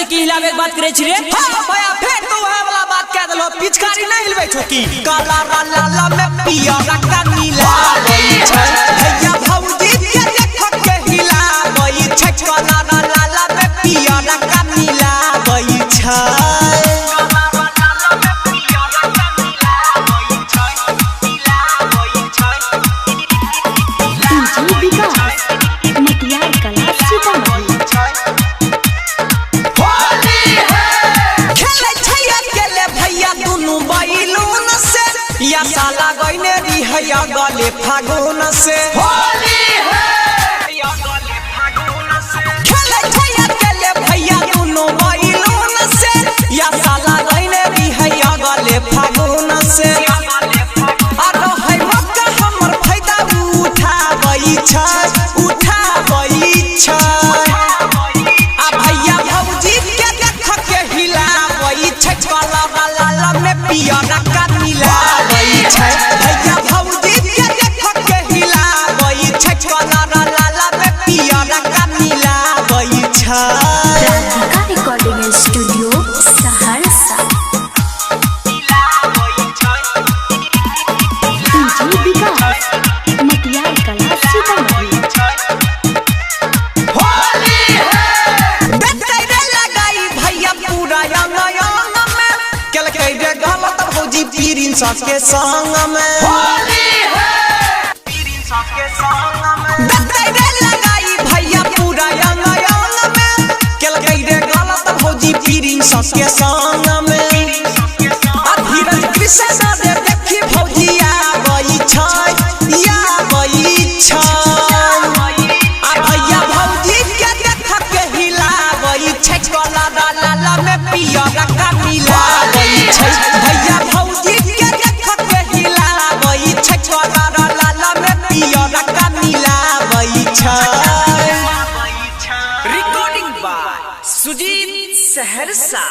लड़की की हिलावे के बात करे छी रे। हां भैया फिर तू वह वाला बात कह देलो पिचकारी नहीं हिलबै छो की काला लाला में पिया रका नीला छै भैया भौजी के देख के हिलाबै छै काला लाला में पिया रका नीला छै या साला गइने रिहया गले फागुन से होली है या गले फागुन से खेले छैया केले भैया दुनु बैलून से या साला गइने रिहया गले फागुन से अरे है मक्का हमर फायदा उठाबै छै आ भैया भौजी के देख के हिलाबै छै काला लाला में पिया रका नीला भैया भौजी के देख के हिलाबै छै काला लाला में पिया रका नीला छै। Radhika recording studio Saharsa. DJ Vikas Matiyar Kala Sitamarhi. Holi है देखै रे लगाई भैया पूरा अंग में केलकै रे गलत भौजी पीरिन सास के संग में होली है पीरिन सास के संग में देखै रे लगाई भैया पूरा अंग में केलकै रे गलत भौजी पीरिन सास के संग में आ धीरज कृष्ण रे देखी भौजी आबै छै आ भैया भौजी के देख के हिलाबै छै काला लाला में पिया रका नीलाबै छै भैया भौजी के देख के हिलाबै छै काला लाला में पिया रका नीलाबै छै। Recording by Sujit Saharsa.